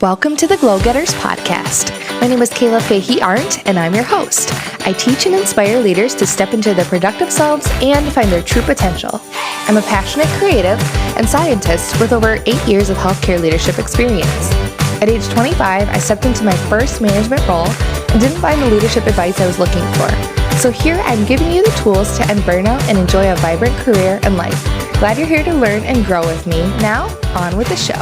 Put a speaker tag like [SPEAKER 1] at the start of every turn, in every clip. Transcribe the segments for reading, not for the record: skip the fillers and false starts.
[SPEAKER 1] Welcome to the Glow Getters podcast. My name is Fahey-Ahrndt, and I'm your host. I teach and inspire leaders to step into their productive selves and find their true potential. I'm a passionate creative and scientist with over 8 years of healthcare leadership experience. At age 25, I stepped into my first management role and didn't find the leadership advice I was looking for. So here I'm giving you the tools to end burnout and enjoy a vibrant career and life. Glad you're here to learn and grow with me. Now, on with the show.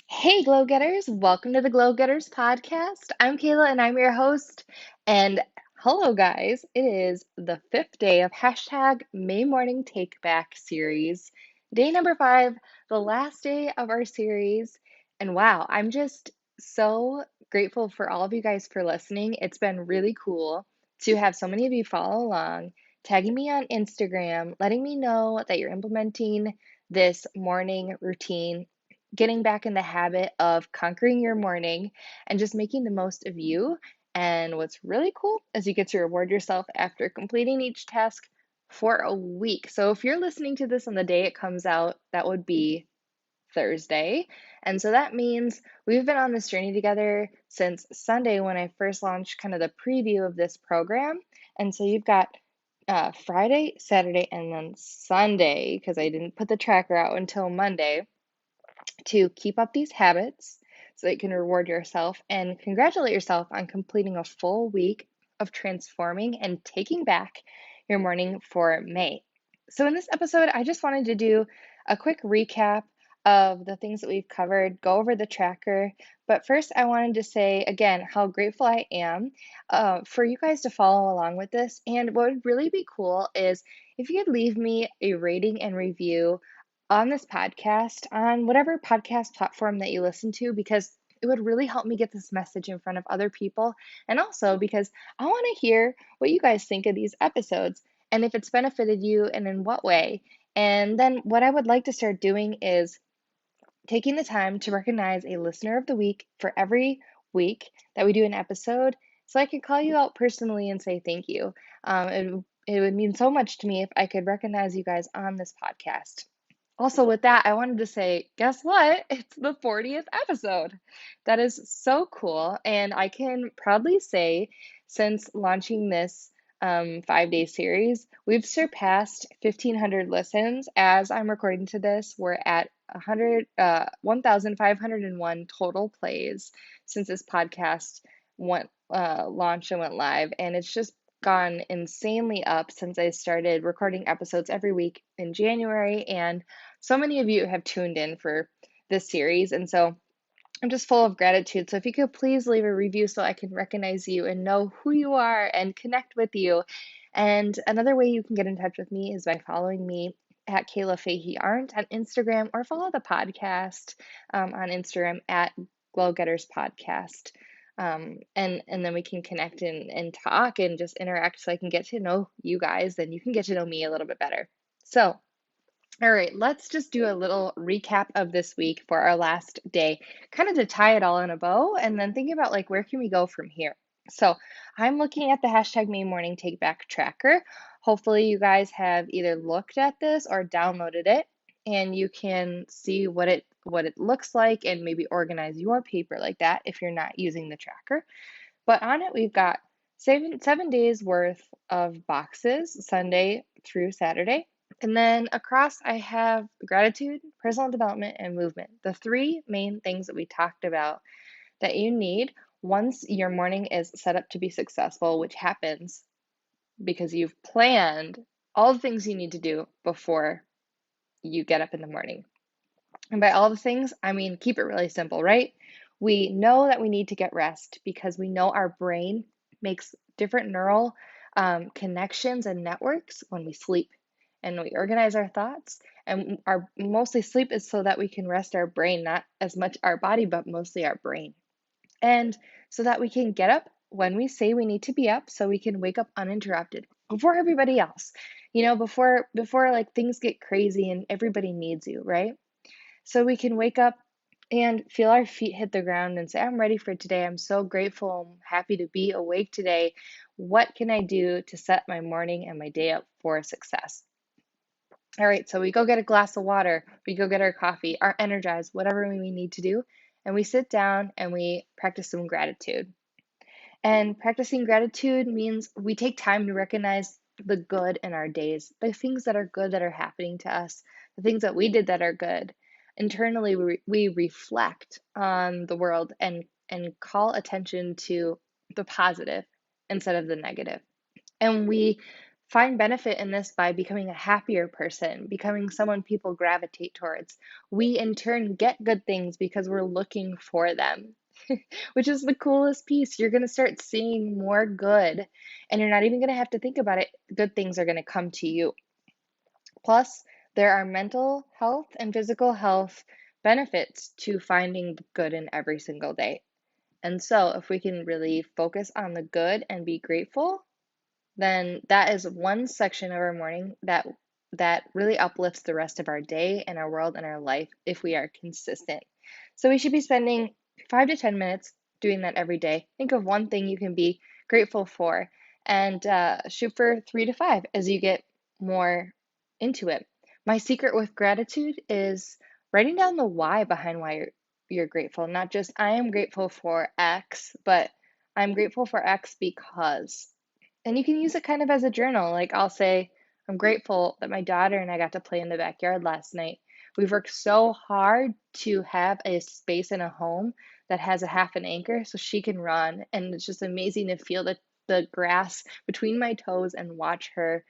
[SPEAKER 1] Hey, Glow Getters. Welcome to the Glow Getters podcast. I'm Kayla and I'm your host. And hello, guys. It is the 5th day of hashtag May Morning Take Back series. Day number 5, the last day of our series. And wow, I'm just so grateful for all of you guys for listening. It's been really cool to have so many of you follow along, tagging me on Instagram, letting me know that you're implementing this morning routine, getting back in the habit of conquering your morning and just making the most of you. And what's really cool is you get to reward yourself after completing each task for a week. So if you're listening to this on the day it comes out, that would be Thursday. And so that means we've been on this journey together since Sunday when I first launched kind of the preview of this program. And so you've got Friday, Saturday, and then Sunday, because I didn't put the tracker out until Monday, to keep up these habits so that you can reward yourself and congratulate yourself on completing a full week of transforming and taking back your morning for May. So in this episode, I just wanted to do a quick recap of the things that we've covered, go over the tracker. But first, I wanted to say again how grateful I am for you guys to follow along with this. And what would really be cool is if you could leave me a rating and review on this podcast, on whatever podcast platform that you listen to, because it would really help me get this message in front of other people. And also because I want to hear what you guys think of these episodes and if it's benefited you and in what way. And then what I would like to start doing is taking the time to recognize a listener of the week for every week that we do an episode so I could call you out personally and say thank you. It would mean so much to me if I could recognize you guys on this podcast. Also, with that, I wanted to say, guess what? It's the 40th episode. That is so cool. And I can proudly say, since launching this 5-day series, we've surpassed 1,500 listens. As I'm recording to this, we're at 1,501 total plays since this podcast went launched and went live. And it's just gone insanely up since I started recording episodes every week in January, and so many of you have tuned in for this series, and so I'm just full of gratitude. So if you could please leave a review so I can recognize you and know who you are and connect with you. And another way you can get in touch with me is by following me at Kayla Fahey-Ahrndt on Instagram, or follow the podcast on Instagram at Glow Getters Podcast. And then we can connect and talk and just interact so I can get to know you guys, then you can get to know me a little bit better. So, all right, let's just do a little recap of this week for our last day, kind of to tie it all in a bow, and then think about like where can we go from here. So I'm looking at the hashtag May Morning Take Back tracker. Hopefully you guys have either looked at this or downloaded it, and you can see what it looks like and maybe organize your paper like that if you're not using the tracker. But on it, we've got 7 days worth of boxes, Sunday through Saturday. And then across, I have gratitude, personal development, and movement. The 3 main things that we talked about that you need once your morning is set up to be successful, which happens because you've planned all the things you need to do before you get up in the morning. And by all the things, I mean, keep it really simple, right? We know that we need to get rest because we know our brain makes different neural connections and networks when we sleep, and we organize our thoughts. And our mostly sleep is so that we can rest our brain, not as much our body, but mostly our brain. And so that we can get up when we say we need to be up, so we can wake up uninterrupted before everybody else. Before like things get crazy and everybody needs you, right? So we can wake up and feel our feet hit the ground and say, I'm ready for today. I'm so grateful. I'm happy to be awake today. What can I do to set my morning and my day up for success? All right, so we go get a glass of water, we go get our coffee, our energize, whatever we need to do, and we sit down and we practice some gratitude. And practicing gratitude means we take time to recognize the good in our days, the things that are good that are happening to us, the things that we did that are good. Internally, we reflect on the world and call attention to the positive instead of the negative. And we find benefit in this by becoming a happier person, becoming someone people gravitate towards. We in turn get good things because we're looking for them, which is the coolest piece. You're going to start seeing more good, and you're not even going to have to think about it. Good things are going to come to you. Plus, there are mental health and physical health benefits to finding good in every single day. And so, if we can really focus on the good and be grateful, then that is one section of our morning that really uplifts the rest of our day and our world and our life if we are consistent. So we should be spending 5 to 10 minutes doing that every day. Think of one thing you can be grateful for and shoot for 3 to 5 as you get more into it. My secret with gratitude is writing down the why behind why you're grateful. Not just I am grateful for X, but I'm grateful for X because. And you can use it kind of as a journal. Like I'll say, I'm grateful that my daughter and I got to play in the backyard last night. We've worked so hard to have a space in a home that has a half an acre so she can run. And it's just amazing to feel the grass between my toes and watch her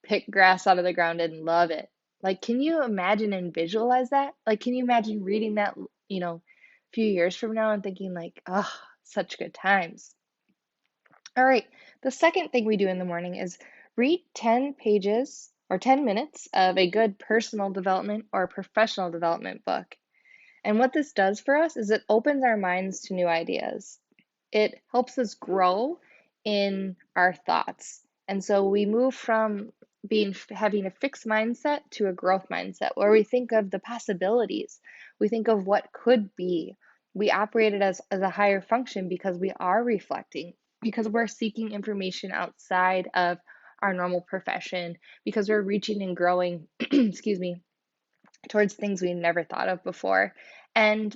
[SPEAKER 1] pick grass out of the ground and love it. Like, can you imagine and visualize that? Like, can you imagine reading that, a few years from now and thinking like, oh, such good times. All right, the second thing we do in the morning is read 10 pages or 10 minutes of a good personal development or professional development book. And what this does for us is it opens our minds to new ideas. It helps us grow in our thoughts. And so we move from having a fixed mindset to a growth mindset where we think of the possibilities. We think of what could be. We operate it as a higher function because we are reflecting, because we're seeking information outside of our normal profession, because we're reaching and growing, excuse me, towards things we never thought of before. And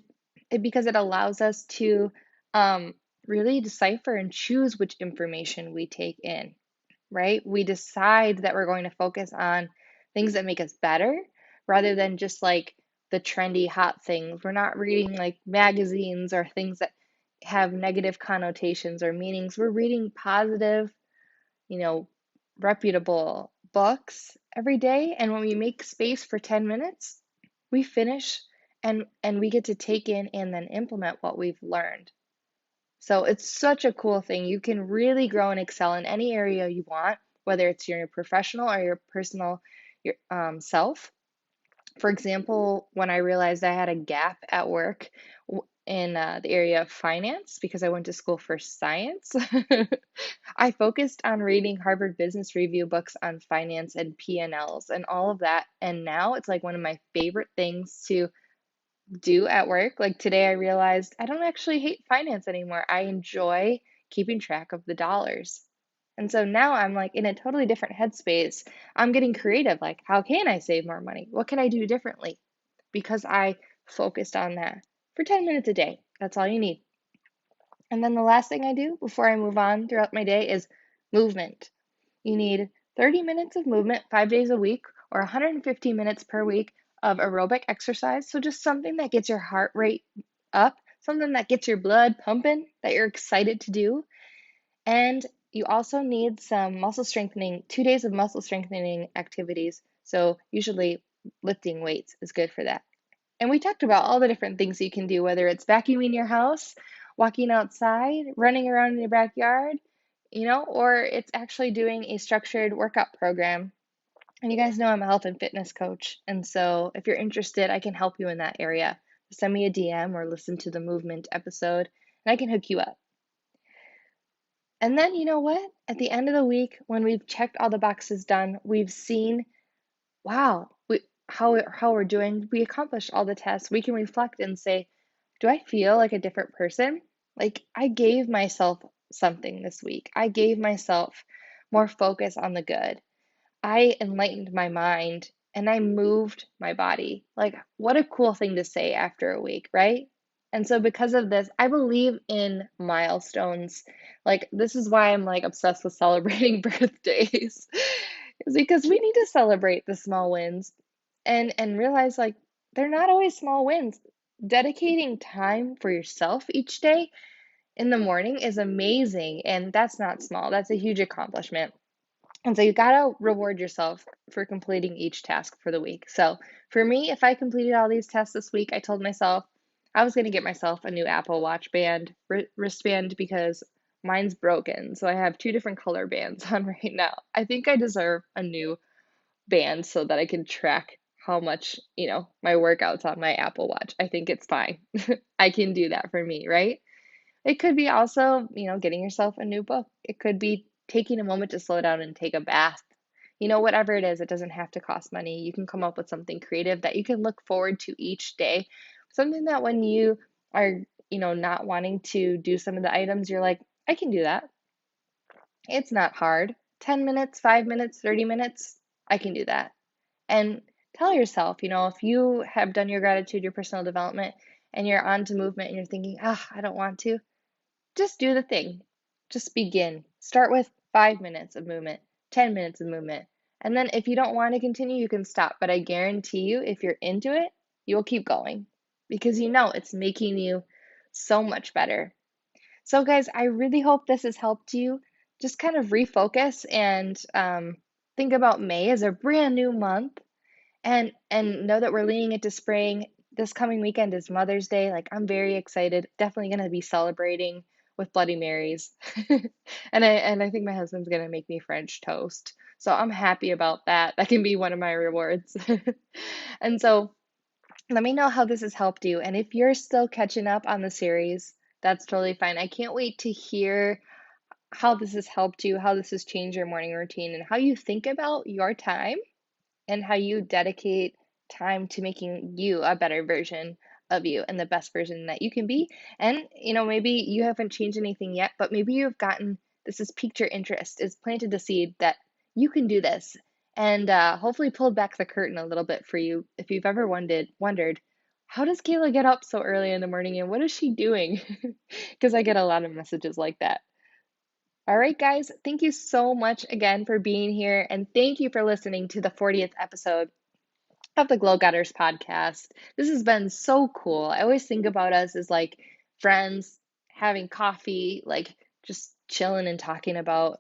[SPEAKER 1] because it allows us to really decipher and choose which information we take in, right? We decide that we're going to focus on things that make us better rather than just like the trendy hot things. We're not reading like magazines or things that have negative connotations or meanings. We're reading positive, you know, reputable books every day. And when we make space for 10 minutes, we finish and we get to take in and then implement what we've learned. So it's such a cool thing. You can really grow and excel in any area you want, whether it's your professional or your personal self. For example, when I realized I had a gap at work in the area of finance because I went to school for science, I focused on reading Harvard Business Review books on finance and P&Ls and all of that. And now it's like one of my favorite things to do at work. Like today, I realized I don't actually hate finance anymore. I enjoy keeping track of the dollars. And so now I'm like in a totally different headspace. I'm getting creative. Like, how can I save more money? What can I do differently? Because I focused on that for 10 minutes a day. That's all you need. And then the last thing I do before I move on throughout my day is movement. You need 30 minutes of movement 5 days a week or 150 minutes per week of aerobic exercise. So just something that gets your heart rate up, something that gets your blood pumping, that you're excited to do. And you also need some muscle strengthening, 2 days of muscle strengthening activities. So usually lifting weights is good for that. And we talked about all the different things you can do, whether it's vacuuming your house, walking outside, running around in your backyard, or it's actually doing a structured workout program. And you guys know I'm a health and fitness coach. And so if you're interested, I can help you in that area. Send me a DM or listen to the movement episode, and I can hook you up. And then you know what? At the end of the week, when we've checked all the boxes done, we've seen, wow, how we're doing. We accomplished all the tests. We can reflect and say, do I feel like a different person? Like I gave myself something this week. I gave myself more focus on the good. I enlightened my mind and I moved my body. Like, what a cool thing to say after a week, right? And so because of this, I believe in milestones. Like, this is why I'm like obsessed with celebrating birthdays. Is because we need to celebrate the small wins and realize like they're not always small wins. Dedicating time for yourself each day in the morning is amazing, and that's not small. That's a huge accomplishment. And so you gotta reward yourself for completing each task for the week. So for me, if I completed all these tasks this week, I told myself I was gonna get myself a new Apple Watch wristband, because mine's broken. So I have two different color bands on right now. I think I deserve a new band so that I can track how much, my workouts on my Apple Watch. I think it's fine. I can do that for me, right? It could be also, getting yourself a new book. It could be taking a moment to slow down and take a bath. Whatever it is, it doesn't have to cost money. You can come up with something creative that you can look forward to each day. Something that when you are, not wanting to do some of the items, you're like, I can do that. It's not hard. 10 minutes, 5 minutes, 30 minutes, I can do that. And tell yourself, if you have done your gratitude, your personal development, and you're on to movement and you're thinking, I don't want to, just do the thing. Just begin. Start with 5 minutes of movement, 10 minutes of movement. And then if you don't want to continue, you can stop. But I guarantee you, if you're into it, you'll keep going because it's making you so much better. So, guys, I really hope this has helped you just kind of refocus and think about May as a brand new month, and know that we're leaning into spring. This coming weekend is Mother's Day. Like, I'm very excited. Definitely going to be celebrating with Bloody Marys. And I think my husband's going to make me French toast. So I'm happy about that. That can be one of my rewards. And so let me know how this has helped you. And if you're still catching up on the series, that's totally fine. I can't wait to hear how this has helped you, how this has changed your morning routine, and how you think about your time and how you dedicate time to making you a better version of you and the best version that you can be. And, maybe you haven't changed anything yet, but maybe you've gotten this has piqued your interest, it's planted the seed that you can do this, and hopefully pulled back the curtain a little bit for you. If you've ever wondered, how does Kayla get up so early in the morning and what is she doing? Because I get a lot of messages like that. All right, guys, thank you so much again for being here, and thank you for listening to the 40th episode of the Glow Getters podcast. This has been so cool. I always think about us as like friends having coffee, like just chilling and talking about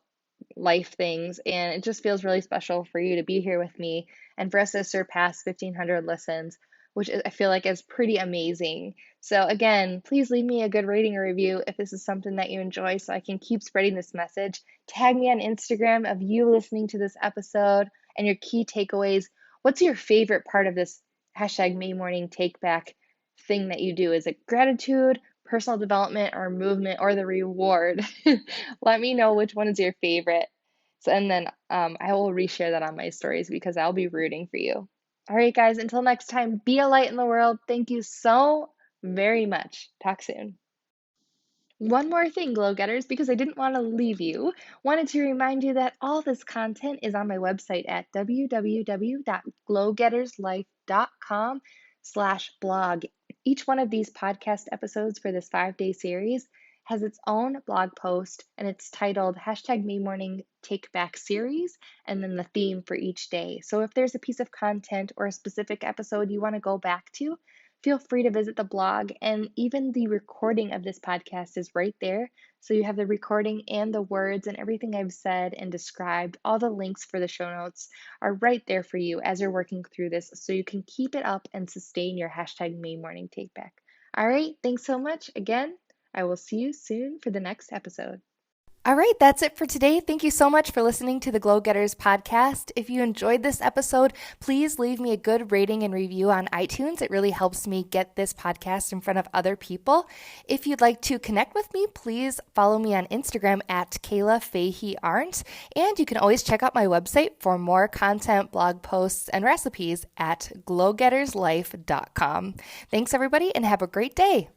[SPEAKER 1] life things. And it just feels really special for you to be here with me and for us to surpass 1,500 listens, which I feel like is pretty amazing. So, again, please leave me a good rating or review if this is something that you enjoy so I can keep spreading this message. Tag me on Instagram of you listening to this episode and your key takeaways. What's your favorite part of this hashtag May Morning Take Back thing that you do? Is it gratitude, personal development, or movement, or the reward? Let me know which one is your favorite. So, and then I will reshare that on my stories because I'll be rooting for you. All right, guys, until next time, be a light in the world. Thank you so very much. Talk soon. One more thing, Glow Getters, because I didn't want to leave you, wanted to remind you that all this content is on my website at www.glowgetterslife.com/blog. Each one of these podcast episodes for this 5-day series has its own blog post, and it's titled hashtag May Morning Take Back Series, and then the theme for each day. So if there's a piece of content or a specific episode you want to go back to, feel free to visit the blog, and even the recording of this podcast is right there. So you have the recording and the words and everything I've said and described. All the links for the show notes are right there for you as you're working through this so you can keep it up and sustain your hashtag May Morning Take Back. All right, thanks so much. Again, I will see you soon for the next episode. All right, that's it for today. Thank you so much for listening to the Glow Getters podcast. If you enjoyed this episode, please leave me a good rating and review on iTunes. It really helps me get this podcast in front of other people. If you'd like to connect with me, please follow me on Instagram at Kayla Fahey-Ahrndt. And you can always check out my website for more content, blog posts, and recipes at glowgetterslife.com. Thanks, everybody, and have a great day.